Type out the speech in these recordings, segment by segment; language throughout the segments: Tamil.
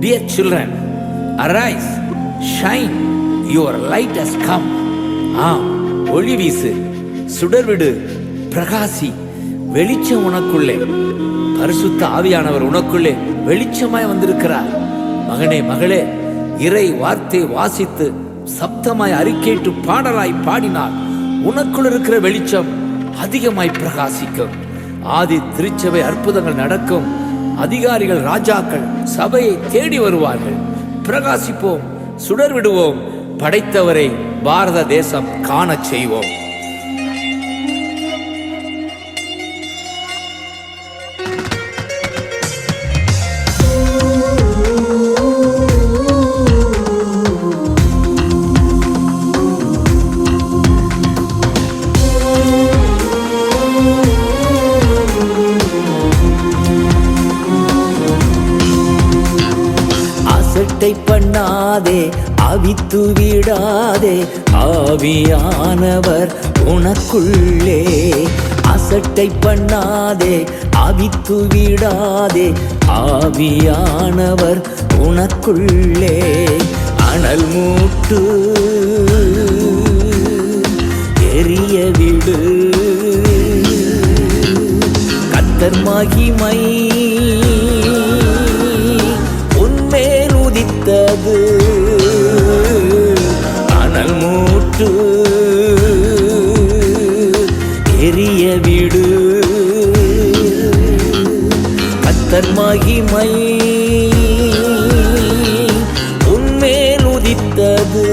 Dear children, arise, shine, your light has come. ஒளி வீசு, சுடர்விடு, பிரகாசி. வெளிச்சம் உனக்குள்ளே, பரிசுத்த ஆவியானவர் உனக்குள்ளே வெளிச்சமாய் வந்திருக்கிறார். மகனே மகளே, இறை வார்த்தை வாசித்து சப்தமாய் அறிக்கையிட்டு பாடலாய் பாடினார். உனக்குள் இருக்கிற வெளிச்சம் அதிகமாய் பிரகாசிக்கும். ஆதி திருச்சபை அற்புதங்கள் நடக்கும். அதிகாரிகள் ராஜாக்கள் சபையை தேடி வருவார்கள். பிரகாசிப்போம், சுடர் விடுவோம், படைத்தவரை பாரத தேசம் காணச் செய்வோம். பண்ணாதே, அவித்து விடாதே, ஆவியானவர் உனக்குள்ளே. அசட்டை பண்ணாதே, அவித்து விடாதே, ஆவியானவர் உனக்குள்ளே. அனல் மூட்டு, எரிய விடு, கர்த்தர் மகிமை உதித்தது. அனல் மூட்டு, எரிய விடு, கர்த்தர் மகிமை உன்மேல் உதித்தது.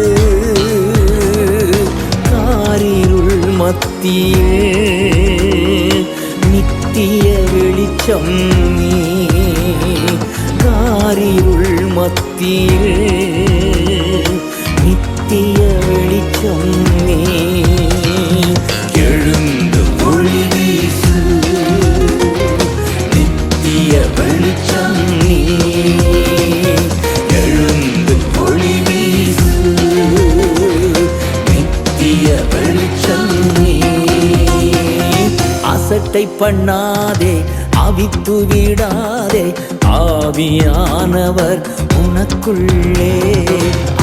காரிருள் மத்தியில் நித்திய வெளிச்சம் நீ. காரிருள் மத்தியில் நித்திய வெளிச்சம் நீ. எழுந்து ஒளி வீசு, நித்திய வெளிச்சம் நீ. எழுந்து ஒளி வீசு, நித்திய வெளிச்சம் நீ. அசட்டை பண்ணாதே, அவித்து விடாதே, ஆவியானவர் உனக்குள்ளே.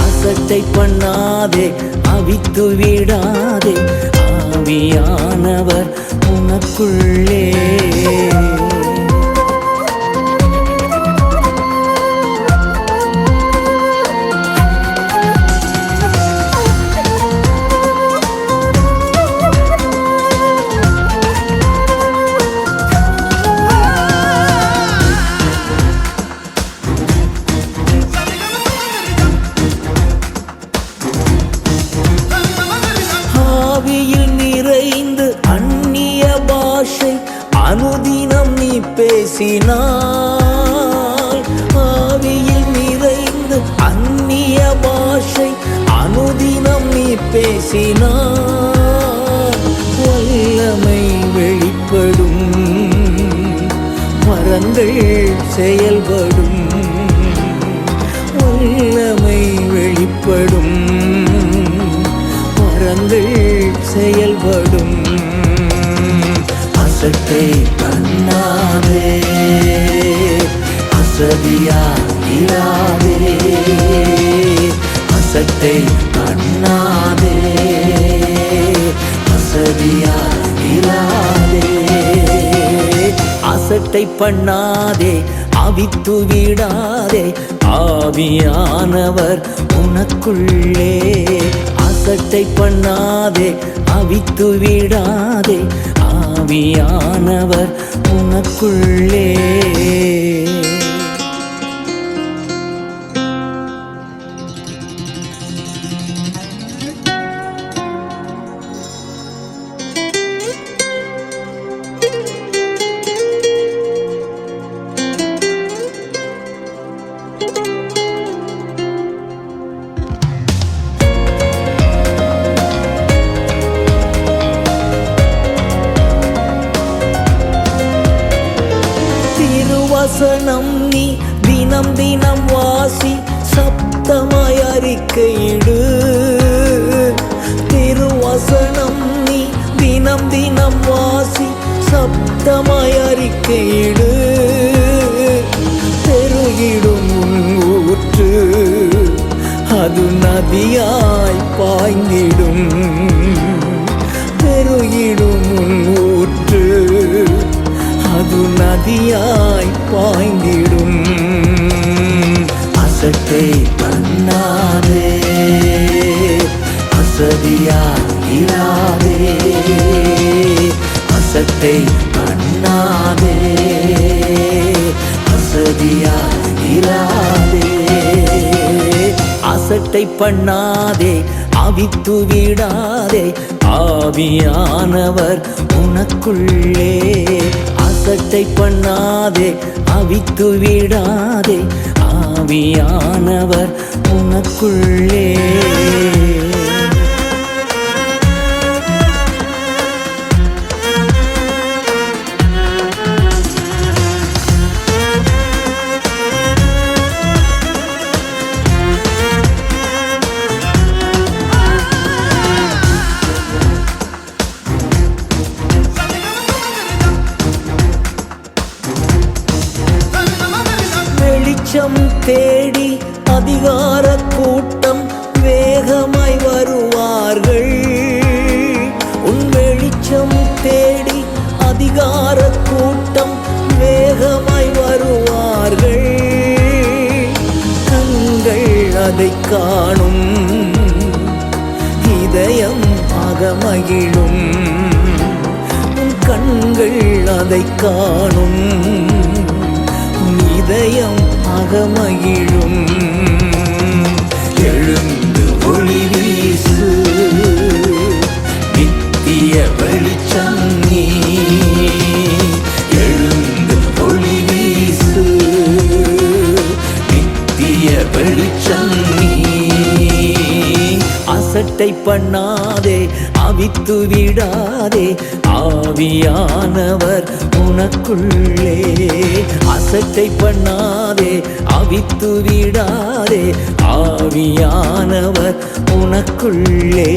அசட்டை பண்ணாதே, அவித்து விடாதே, ஆவியானவர் உனக்குள்ளே. அனுதினம் நீ பேசினாய். ஆவியில் நிறைந்து அந்நிய பாஷை அனுதினம் நீ பேசினாய். வல்லமை வெளிப்படும், வரங்கள் செயல்படும். வல்லமை வெளிப்படும், வரங்கள் செயல்படும். அசட்டை பண்ணாதே, அசதியா இராதே. அசட்டை பண்ணாதே, அசதியா இராதே. அசட்டை பண்ணாதே, அவித்து விடாதே, ஆவியானவர் உனக்குள்ளே. அசட்டை பண்ணாதே, அவித்து விடாதே, ஆவியானவர் உனக்குள்ளே. வசனம் நீ தினம் தினம் வாசி, சப்தமாய் அறிக்கையிடு. திருவசனம் நீ தினம் தினம் வாசி, சப்தமாய் அறிக்கையிடு. பெருகிடும் உன் நதியாய் பாய்ந்திடும் பெருகிடும் ஊற்று அது நதியாய் பாய்ந்திடும் அசட்டை பண்ணாதே அசதியாயிராதே அசட்டை பண்ணாதே அசதியாயிராதே அசட்டை பண்ணாதே அவித்து விடாதே ஆவியானவர் உனக்குள்ளே அசட்டை பண்ணாதே அவித்து விடாதே ஆவியானவர் உனக்குள்ளே வெளிச்சம் தேடி அதிகார கூட்டம் வேகமாய் வருவார்கள் உன் வெளிச்சம் தேடி அதிகார கூட்டம் வேகமாய் வருவார்கள் கண்கள் அதை காணும் இதயம் அகமகிழும் உன் கண்கள் அதை காணும் இதயம் அகமகிழும் எழுந்து ஒளி வீசு நித்திய வெளிச்சம் நீ எழுந்து ஒளி வீசு நித்திய வெளிச்சம் நீ அசட்டை பண்ணாதே அவித்து விடாதே ஆவியானவர் உனக்குள்ளே அசட்டை பண்ணாதே அவித்து விடாதே ஆவியானவர் உனக்குள்ளே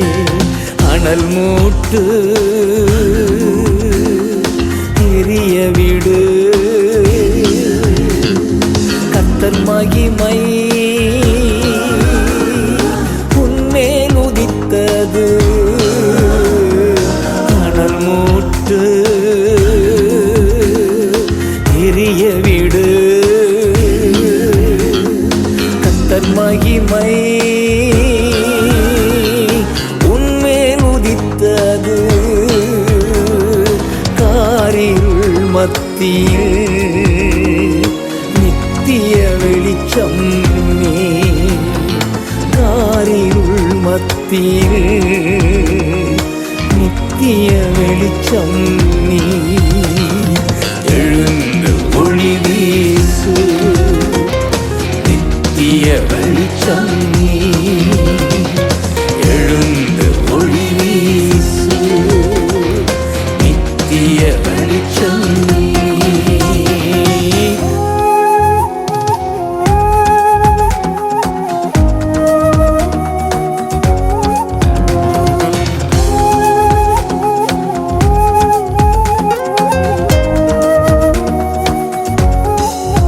அனல் மூட்டு எரிய விடு கர்த்தர் மகிமை உன்மேல் உதித்தது அனல் மூட்டு எரிய விடு கர்த்தர் மகிமை உன்மேல் உதித்தது காரிருள் மத்தியில் நித்திய வெளிச்சம் நீ காரிருள் மத்தியில் நித்திய வெளிச்சம் நீ